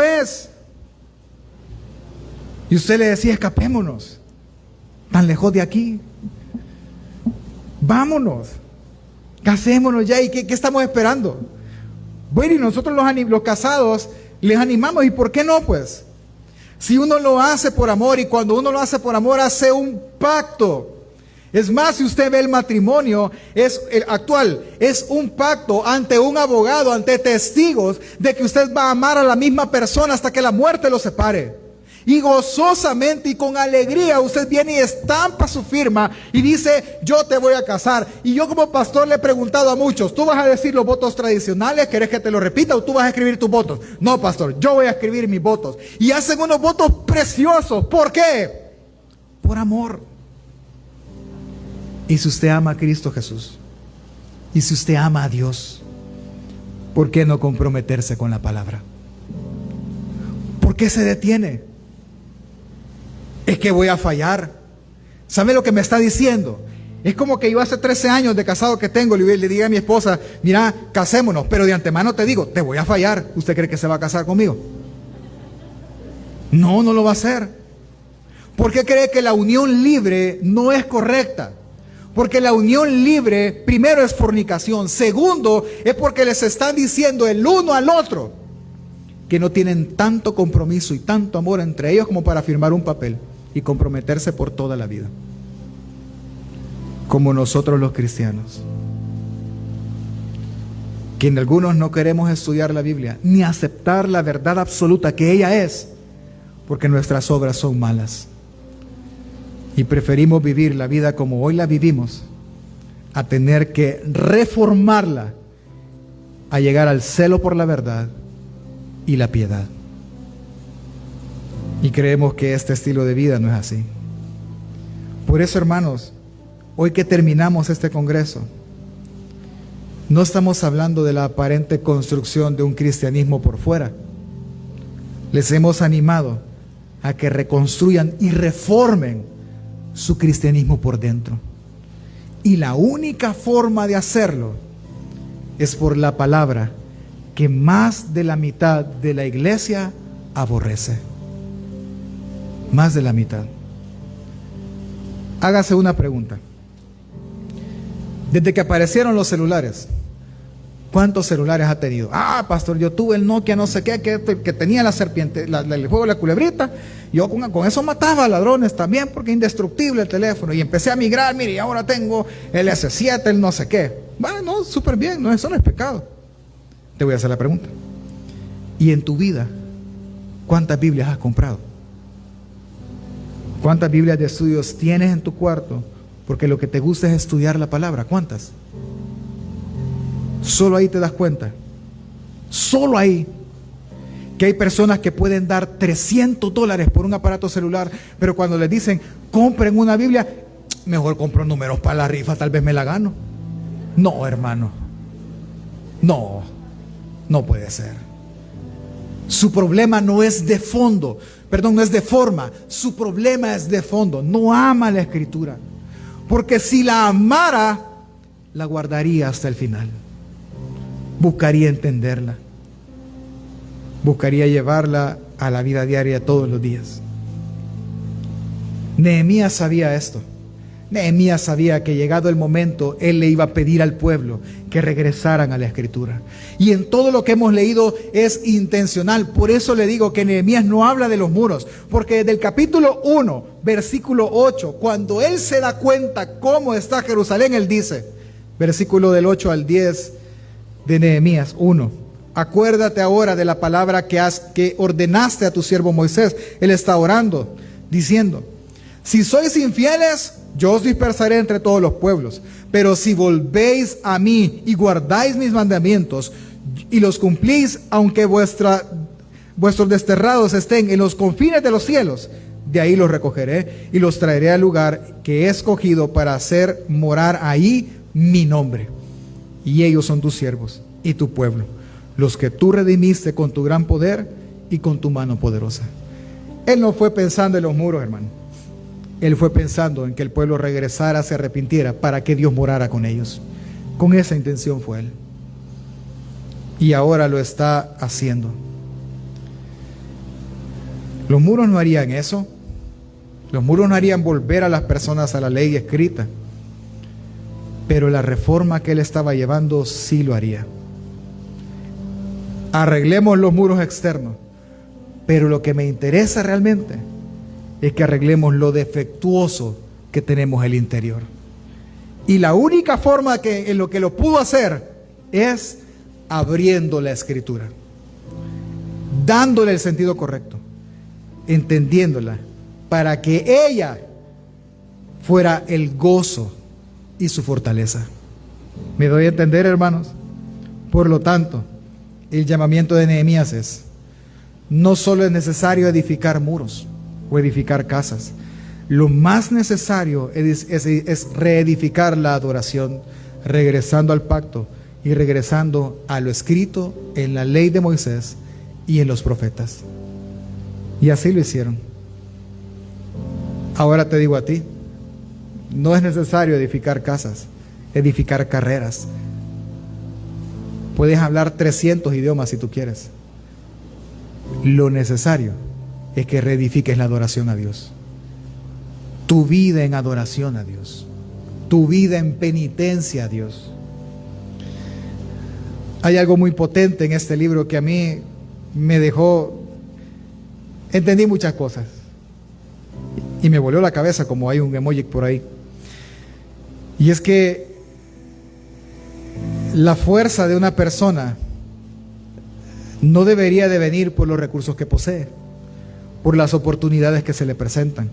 es. Y usted le decía, escapémonos, tan lejos de aquí. Vámonos, casémonos ya. ¿Y qué estamos esperando? Bueno, y nosotros los casados les animamos. ¿Y por qué no, pues? Si uno lo hace por amor, y cuando uno lo hace por amor, hace un pacto. Es más, si usted ve el matrimonio actual, es un pacto ante un abogado, ante testigos, de que usted va a amar a la misma persona hasta que la muerte lo separe. Y gozosamente y con alegría usted viene y estampa su firma y dice, yo te voy a casar. Y yo como pastor le he preguntado a muchos, ¿tú vas a decir los votos tradicionales? ¿Querés que te lo repita o tú vas a escribir tus votos? No, pastor, yo voy a escribir mis votos. Y hacen unos votos preciosos. ¿Por qué? Por amor. Y si usted ama a Cristo Jesús, y si usted ama a Dios, ¿por qué no comprometerse con la palabra? ¿Por qué se detiene? Es que voy a fallar. ¿Sabe lo que me está diciendo? Es como que yo hace 13 años de casado que tengo, le diga a mi esposa, mira, casémonos, pero de antemano te digo, te voy a fallar. ¿Usted cree que se va a casar conmigo? No, no lo va a hacer. ¿Por qué cree que la unión libre no es correcta? Porque la unión libre, primero, es fornicación. Segundo, es porque les están diciendo el uno al otro que no tienen tanto compromiso y tanto amor entre ellos como para firmar un papel y comprometerse por toda la vida. Como nosotros los cristianos, que en algunos no queremos estudiar la Biblia, ni aceptar la verdad absoluta que ella es, porque nuestras obras son malas. Y preferimos vivir la vida como hoy la vivimos, a tener que reformarla, a llegar al celo por la verdad y la piedad. Y creemos que este estilo de vida no es así. Por eso, hermanos, hoy que terminamos este congreso, no estamos hablando de la aparente construcción de un cristianismo por fuera. Les hemos animado a que reconstruyan y reformen su cristianismo por dentro. Y la única forma de hacerlo es por la palabra que más de la mitad de la iglesia aborrece. Más de la mitad. Hágase una pregunta. Desde que aparecieron los celulares, ¿cuántos celulares ha tenido? Ah, pastor, yo tuve el Nokia no sé qué, que tenía la serpiente, el juego de la culebrita. Yo con eso mataba ladrones también, porque indestructible el teléfono. Y empecé a migrar, mire, y ahora tengo el S7, el no sé qué. Bueno, súper bien, no, eso no es pecado. Te voy a hacer la pregunta. ¿Y en tu vida, cuántas Biblias has comprado? ¿Cuántas Biblias de estudios tienes en tu cuarto? Porque lo que te gusta es estudiar la palabra. ¿Cuántas? Solo ahí te das cuenta. Solo ahí. Que hay personas que pueden dar $300 por un aparato celular, pero cuando les dicen, compren una Biblia, mejor compro números para la rifa, tal vez me la gano. No, hermano. No, no puede ser. Su problema no es de fondo, no es de forma. Su problema es de fondo. No ama la Escritura. Porque si la amara, la guardaría hasta el final. Buscaría entenderla. Buscaría llevarla a la vida diaria todos los días. Nehemías sabía esto. Nehemías sabía que llegado el momento, él le iba a pedir al pueblo que regresaran a la Escritura. Y en todo lo que hemos leído es intencional. Por eso le digo que Nehemías no habla de los muros. Porque desde el capítulo 1, versículo 8, cuando él se da cuenta cómo está Jerusalén, él dice, versículo del 8 al 10 de Nehemías 1. Acuérdate ahora de la palabra que ordenaste a tu siervo Moisés. Él está orando, diciendo, si sois infieles, yo os dispersaré entre todos los pueblos. Pero si volvéis a mí y guardáis mis mandamientos y los cumplís, aunque vuestros desterrados estén en los confines de los cielos, de ahí los recogeré y los traeré al lugar que he escogido para hacer morar ahí mi nombre. Y ellos son tus siervos y tu pueblo, los que tú redimiste con tu gran poder y con tu mano poderosa. Él no fue pensando en los muros, hermano. Él fue pensando en que el pueblo regresara, se arrepintiera, para que Dios morara con ellos. Con esa intención fue él. Y ahora lo está haciendo. Los muros no harían eso. Los muros no harían volver a las personas a la ley escrita. Pero la reforma que él estaba llevando sí lo haría. Arreglemos los muros externos. Pero lo que me interesa realmente es que arreglemos lo defectuoso que tenemos en el interior. Y la única forma en lo que lo pudo hacer es abriendo la escritura, dándole el sentido correcto, entendiéndola, para que ella fuera el gozo y su fortaleza. ¿Me doy a entender, hermanos? Por lo tanto, el llamamiento de Nehemías es: no solo es necesario edificar muros o edificar casas, lo más necesario es reedificar la adoración, regresando al pacto y regresando a lo escrito en la ley de Moisés y en los profetas. Y así lo hicieron. Ahora te digo a ti, no es necesario edificar casas, edificar carreras. Puedes hablar 300 idiomas si tú quieres. Lo necesario es que reedifiques la adoración a Dios. Tu vida en adoración a Dios. Tu vida en penitencia a Dios. Hay algo muy potente en este libro que a mí me dejó... Entendí muchas cosas. Y me voló la cabeza, como hay un emoji por ahí. Y es que la fuerza de una persona no debería de venir por los recursos que posee, por las oportunidades que se le presentan,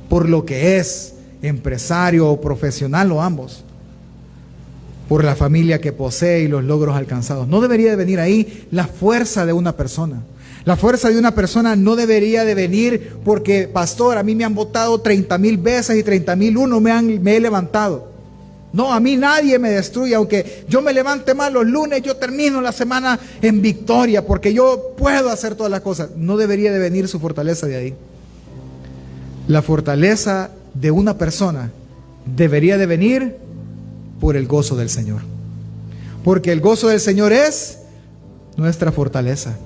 por lo que es, empresario o profesional o ambos, por la familia que posee y los logros alcanzados. No debería de venir ahí la fuerza de una persona. La fuerza de una persona no debería de venir porque, pastor, a mí me han votado 30,000 veces y 30,001 me he levantado. No, a mí nadie me destruye, aunque yo me levante mal los lunes, yo termino la semana en victoria porque yo puedo hacer todas las cosas. No debería de venir su fortaleza de ahí. La fortaleza de una persona debería de venir por el gozo del Señor. Porque el gozo del Señor es nuestra fortaleza.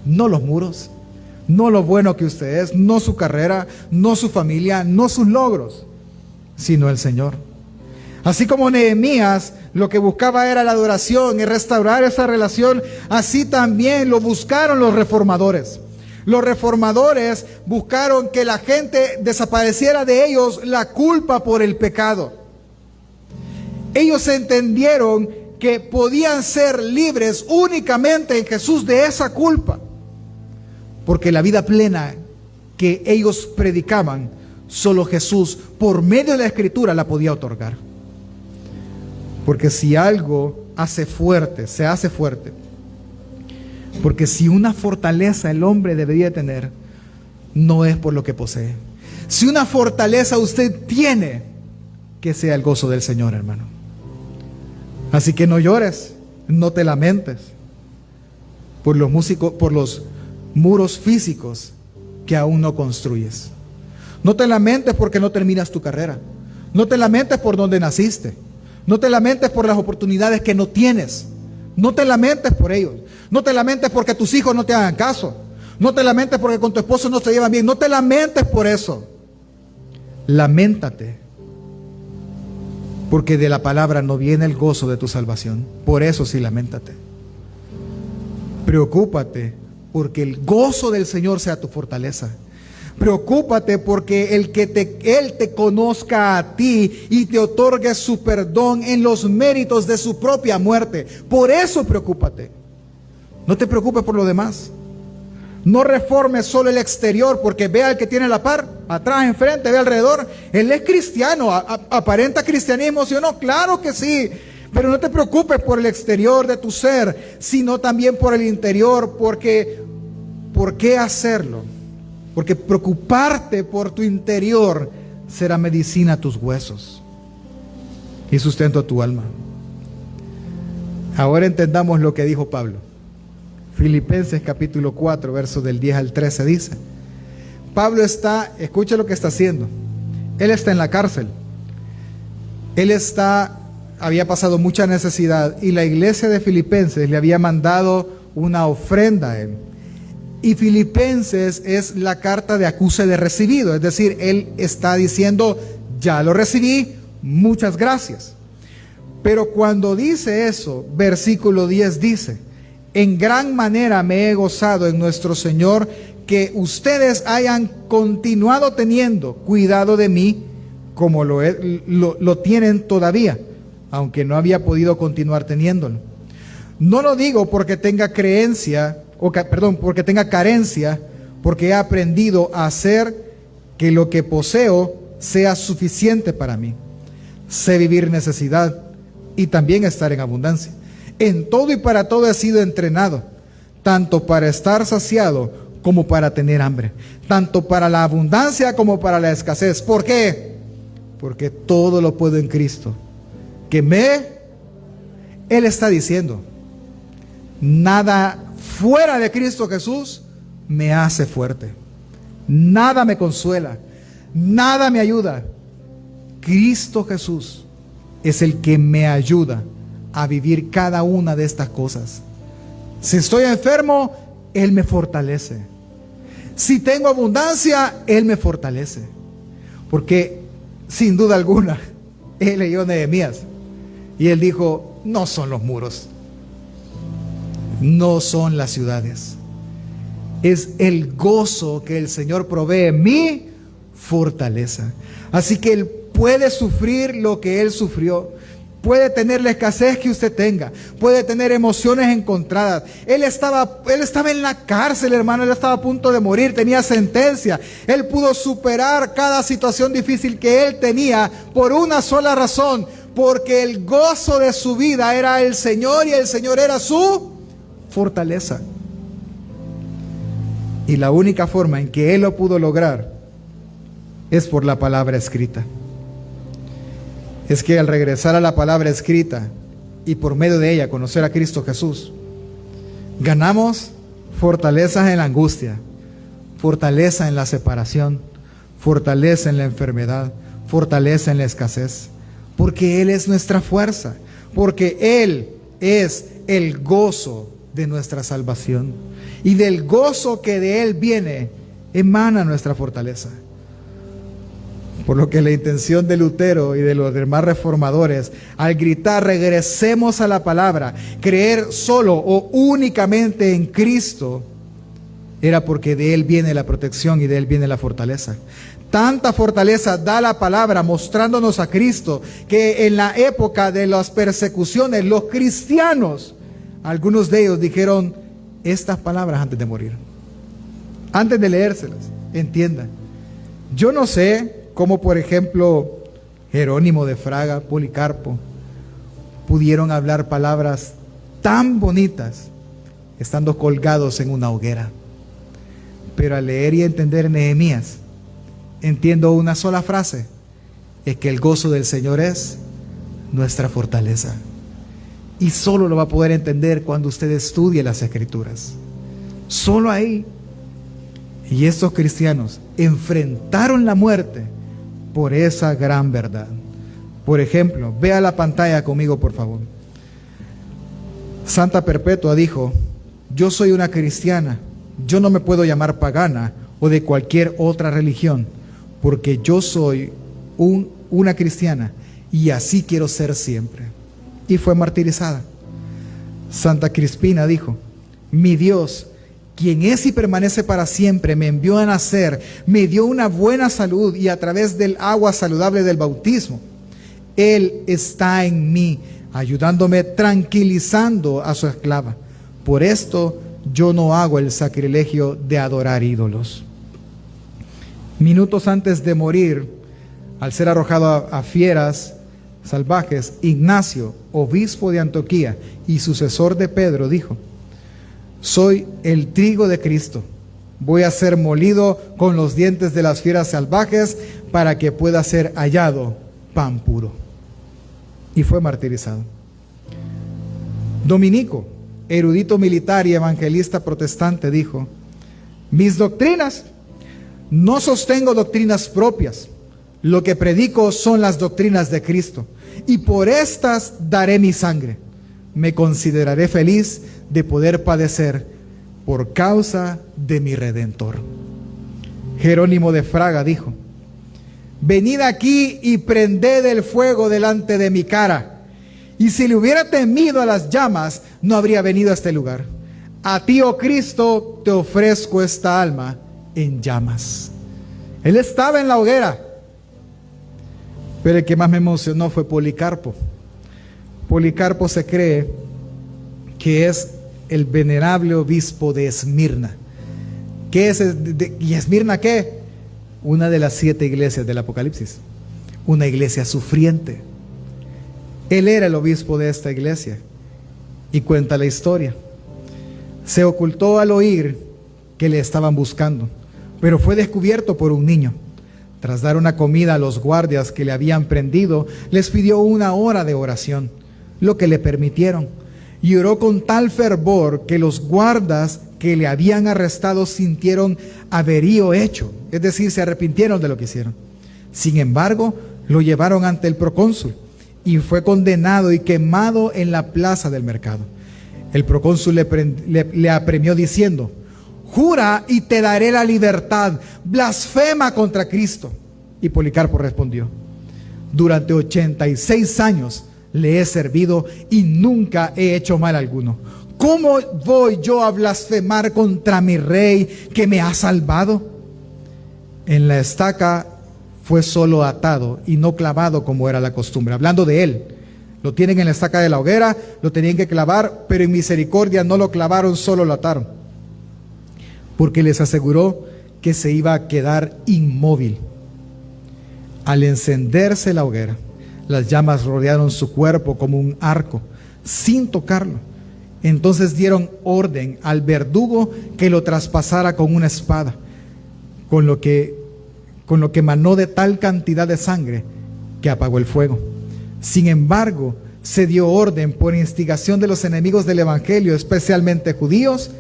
No los muros, no lo bueno que usted es, no su carrera, no su familia, no sus logros, sino el Señor. Así como Nehemías lo que buscaba era la adoración y restaurar esa relación, así también lo buscaron los reformadores. Los reformadores buscaron que la gente desapareciera de ellos la culpa por el pecado. Ellos entendieron que podían ser libres únicamente en Jesús de esa culpa, porque la vida plena que ellos predicaban, solo Jesús, por medio de la Escritura, la podía otorgar. Porque si algo hace fuerte, se hace fuerte. Porque si una fortaleza el hombre debería tener, no es por lo que posee. Si una fortaleza usted tiene, que sea el gozo del Señor, hermano. Así que no llores, no te lamentes por los muros físicos que aún no construyes. No te lamentes porque no terminas tu carrera. No te lamentes por donde naciste. No te lamentes por las oportunidades que no tienes. No te lamentes por ellos. No te lamentes porque tus hijos no te hagan caso. No te lamentes porque con tu esposo no se llevan bien. No te lamentes por eso. Laméntate porque de la palabra no viene el gozo de tu salvación. Por eso sí, laméntate. Preocúpate porque el gozo del Señor sea tu fortaleza. Preocúpate porque Él te conozca a ti y te otorgue su perdón en los méritos de su propia muerte. Por eso preocúpate. No te preocupes por lo demás. No reformes solo el exterior, porque ve al que tiene la par, atrás, enfrente, ve alrededor. Él es cristiano, aparenta cristianismo, ¿sí o no? Claro que sí. Pero no te preocupes por el exterior de tu ser, sino también por el interior, porque ¿por qué hacerlo? Porque preocuparte por tu interior será medicina a tus huesos y sustento a tu alma. Ahora entendamos lo que dijo Pablo. Filipenses capítulo 4, versos del 10 al 13 dice: Pablo escucha lo que está haciendo. Él está en la cárcel. Él está había pasado mucha necesidad y la iglesia de Filipenses le había mandado una ofrenda a él. Y Filipenses es la carta de acuse de recibido, es decir, él está diciendo, ya lo recibí, muchas gracias. Pero cuando dice eso, versículo 10 dice, en gran manera me he gozado en nuestro Señor que ustedes hayan continuado teniendo cuidado de mí como lo tienen todavía, aunque no había podido continuar teniéndolo. No lo digo porque tenga porque tenga carencia, porque he aprendido a hacer que lo que poseo sea suficiente para mí. Sé vivir necesidad y también estar en abundancia. En todo y para todo he sido entrenado, tanto para estar saciado como para tener hambre, tanto para la abundancia como para la escasez. ¿Por qué? Porque todo lo puedo en Cristo, Él está diciendo, nada fuera de Cristo Jesús me hace fuerte, nada me consuela, nada me ayuda. Cristo Jesús es el que me ayuda a vivir cada una de estas cosas. Si estoy enfermo, Él me fortalece. Si tengo abundancia, Él me fortalece. Porque sin duda alguna, Él leyó Nehemías y Él dijo, no son los muros, no son las ciudades, es el gozo que el Señor provee mi fortaleza. Así que Él puede sufrir lo que Él sufrió, puede tener la escasez que usted tenga, puede tener emociones encontradas. Él estaba en la cárcel, hermano, Él estaba a punto de morir, tenía sentencia. Él pudo superar cada situación difícil que Él tenía por una sola razón, porque el gozo de su vida era el Señor y el Señor era su fortaleza. Y la única forma en que Él lo pudo lograr es por la palabra escrita. Es que al regresar a la palabra escrita y por medio de ella conocer a Cristo Jesús, ganamos fortalezas en la angustia, fortaleza en la separación, fortaleza en la enfermedad, fortaleza en la escasez, porque Él es nuestra fuerza, porque Él es el gozo de nuestra salvación, y del gozo que de Él viene emana nuestra fortaleza. Por lo que la intención de Lutero y de los demás reformadores, al gritar regresemos a la palabra, creer solo o únicamente en Cristo, era porque de Él viene la protección y de Él viene la fortaleza. Tanta fortaleza da la palabra mostrándonos a Cristo, que en la época de las persecuciones, los cristianos, algunos de ellos dijeron estas palabras antes de morir, antes de leérselas. Entiendan, yo no sé cómo, por ejemplo, Jerónimo de Fraga, Policarpo, pudieron hablar palabras tan bonitas estando colgados en una hoguera. Pero al leer y entender Nehemías, entiendo una sola frase, es que el gozo del Señor es nuestra fortaleza. Y solo lo va a poder entender cuando usted estudie las Escrituras. Solo ahí. Y estos cristianos enfrentaron la muerte por esa gran verdad. Por ejemplo, vea la pantalla conmigo, por favor. Santa Perpetua dijo, yo soy una cristiana, yo no me puedo llamar pagana o de cualquier otra religión, porque yo soy una cristiana y así quiero ser siempre. Y fue martirizada. Santa Crispina dijo, mi Dios, quien es y permanece para siempre, me envió a nacer, me dio una buena salud y a través del agua saludable del bautismo, Él está en mí, ayudándome, tranquilizando a su esclava. Por esto yo no hago el sacrilegio de adorar ídolos. Minutos antes de morir, al ser arrojado a fieras salvajes, Ignacio, obispo de Antioquía y sucesor de Pedro, dijo, soy el trigo de Cristo, voy a ser molido con los dientes de las fieras salvajes para que pueda ser hallado pan puro. Y fue martirizado. Dominico, erudito militar y evangelista protestante, dijo, mis doctrinas, no sostengo doctrinas propias, Lo que predico son las doctrinas de Cristo, y por estas daré mi sangre. Me consideraré feliz de poder padecer por causa de mi Redentor. Jerónimo de Fraga dijo: venid aquí y prended el fuego delante de mi cara. Y si le hubiera temido a las llamas, no habría venido a este lugar. A ti, oh Cristo, te ofrezco esta alma en llamas. Él estaba en la hoguera, pero el que más me emocionó fue Policarpo. Policarpo se cree que es el venerable obispo de Esmirna. ¿Qué es? ¿Y Esmirna qué? Una de las 7 iglesias del Apocalipsis. Una iglesia sufriente. Él era el obispo de esta iglesia. Y cuenta la historia. Se ocultó al oír que le estaban buscando, pero fue descubierto por un niño. Tras dar una comida a los guardias que le habían prendido, les pidió 1 hora de oración, lo que le permitieron. Y oró con tal fervor que los guardas que le habían arrestado sintieron averío hecho, es decir, se arrepintieron de lo que hicieron. Sin embargo, lo llevaron ante el procónsul y fue condenado y quemado en la plaza del mercado. El procónsul le apremió diciendo: jura y te daré la libertad, blasfema contra Cristo. Y Policarpo respondió: durante 86 años le he servido y nunca he hecho mal alguno. ¿Cómo voy yo a blasfemar contra mi rey que me ha salvado? En la estaca fue solo atado y no clavado como era la costumbre. Hablando de él, lo tienen en la estaca de la hoguera, lo tenían que clavar, pero en misericordia no lo clavaron, solo lo ataron, porque les aseguró que se iba a quedar inmóvil. Al encenderse la hoguera, las llamas rodearon su cuerpo como un arco, sin tocarlo. Entonces dieron orden al verdugo que lo traspasara con una espada, con lo que manó de tal cantidad de sangre que apagó el fuego. Sin embargo, se dio orden por instigación de los enemigos del evangelio, especialmente judíos,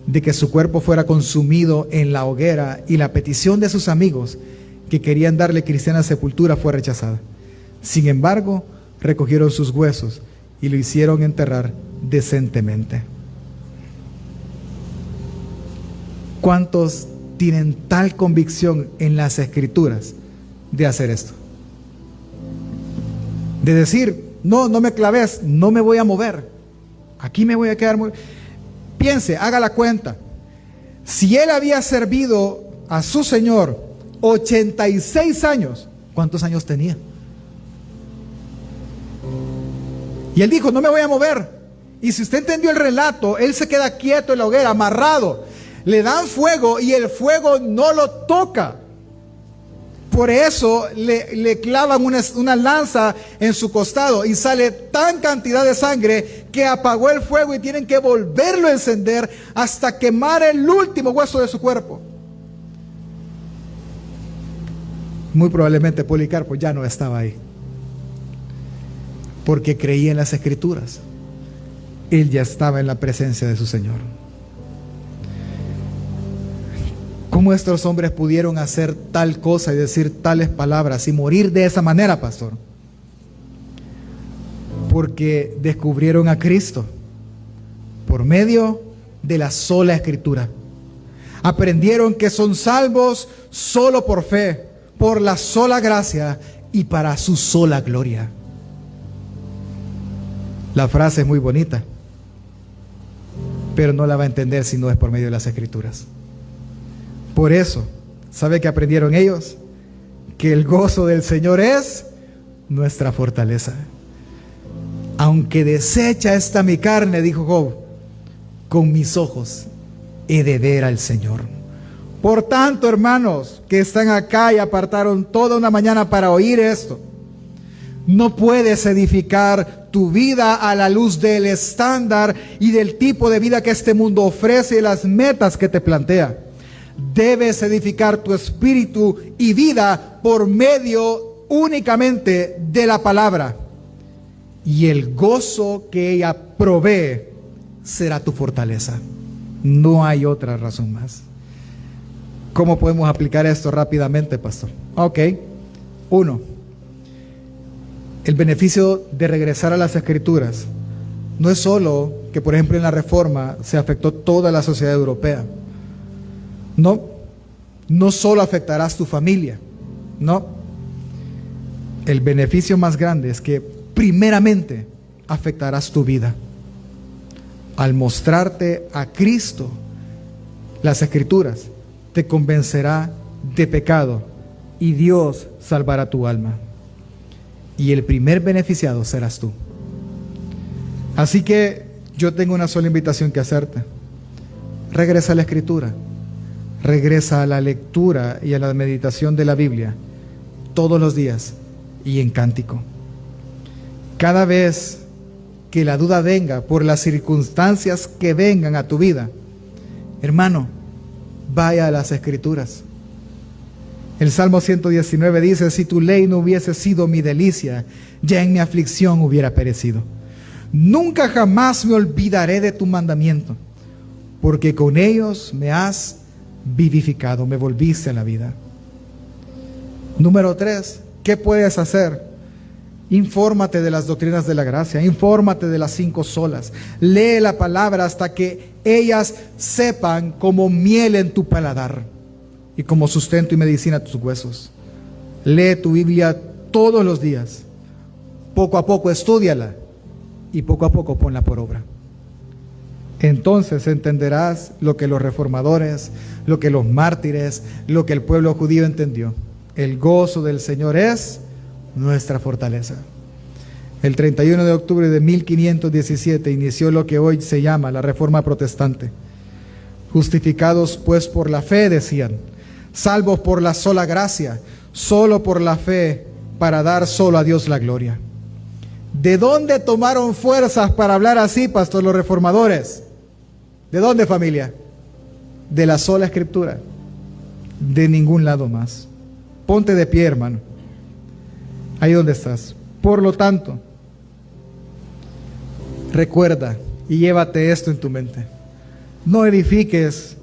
de que su cuerpo fuera consumido en la hoguera, y la petición de sus amigos que querían darle cristiana sepultura fue rechazada. Sin embargo, recogieron sus huesos y lo hicieron enterrar decentemente. ¿Cuántos tienen tal convicción en las Escrituras de hacer esto? De decir: no me claves, no me voy a mover, aquí me voy a quedar. Piense, haga la cuenta. Si él había servido a su Señor 86 años, ¿cuántos años tenía? Y él dijo: no me voy a mover. Y si usted entendió el relato, él se queda quieto en la hoguera, amarrado. Le dan fuego y el fuego no lo toca. Por eso le clavan una lanza en su costado y sale tan cantidad de sangre que apagó el fuego y tienen que volverlo a encender hasta quemar el último hueso de su cuerpo. Muy probablemente Policarpo ya no estaba ahí, porque creía en las Escrituras. Él ya estaba en la presencia de su Señor. ¿Cómo estos hombres pudieron hacer tal cosa y decir tales palabras y morir de esa manera, pastor? Porque descubrieron a Cristo por medio de la sola Escritura. Aprendieron que son salvos solo por fe, por la sola gracia y para su sola gloria. La frase es muy bonita, pero no la va a entender si no es por medio de las Escrituras. Por eso, ¿sabe qué aprendieron ellos? Que el gozo del Señor es nuestra fortaleza. Aunque deshecha está mi carne, dijo Job, con mis ojos he de ver al Señor. Por tanto, hermanos que están acá y apartaron toda una mañana para oír esto, no puedes edificar tu vida a la luz del estándar y del tipo de vida que este mundo ofrece y las metas que te plantea. Debes edificar tu espíritu y vida por medio únicamente de la palabra. Y el gozo que ella provee será tu fortaleza. No hay otra razón más. ¿Cómo podemos aplicar esto rápidamente, pastor? Ok. Uno, el beneficio de regresar a las Escrituras no es solo que, por ejemplo, en la Reforma se afectó toda la sociedad europea. No, no solo afectarás tu familia, no. El beneficio más grande es que primeramente afectarás tu vida. Al mostrarte a Cristo, las Escrituras te convencerá de pecado y Dios salvará tu alma. Y el primer beneficiado serás tú. Así que yo tengo una sola invitación que hacerte. Regresa a la Escritura. Regresa a la lectura y a la meditación de la Biblia todos los días y en cántico. Cada vez que la duda venga por las circunstancias que vengan a tu vida, hermano, vaya a las Escrituras. El Salmo 119 dice: si tu ley no hubiese sido mi delicia, ya en mi aflicción hubiera perecido. Nunca jamás me olvidaré de tu mandamiento, porque con ellos me has vivificado, me volviste a la vida. Número 3, ¿qué puedes hacer? Infórmate de las doctrinas de la gracia, infórmate de las 5 solas, lee la palabra hasta que ellas sepan como miel en tu paladar y como sustento y medicina a tus huesos. Lee tu Biblia todos los días, poco a poco estúdiala y poco a poco ponla por obra. Entonces entenderás lo que los reformadores, lo que los mártires, lo que el pueblo judío entendió. El gozo del Señor es nuestra fortaleza. El 31 de octubre de 1517 inició lo que hoy se llama la Reforma Protestante. Justificados pues por la fe, decían, salvos por la sola gracia, solo por la fe, para dar solo a Dios la gloria. ¿De dónde tomaron fuerzas para hablar así, pastor, los reformadores? ¿De dónde, familia? De la sola Escritura. De ningún lado más. Ponte de pie, hermano. Ahí donde estás. Por lo tanto, recuerda y llévate esto en tu mente. No edifiques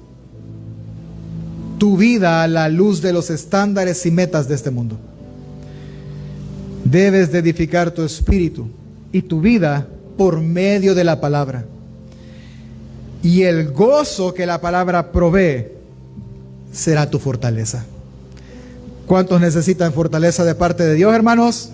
tu vida a la luz de los estándares y metas de este mundo. Debes de edificar tu espíritu y tu vida por medio de la palabra. Y el gozo que la palabra provee será tu fortaleza. ¿Cuántos necesitan fortaleza de parte de Dios, hermanos?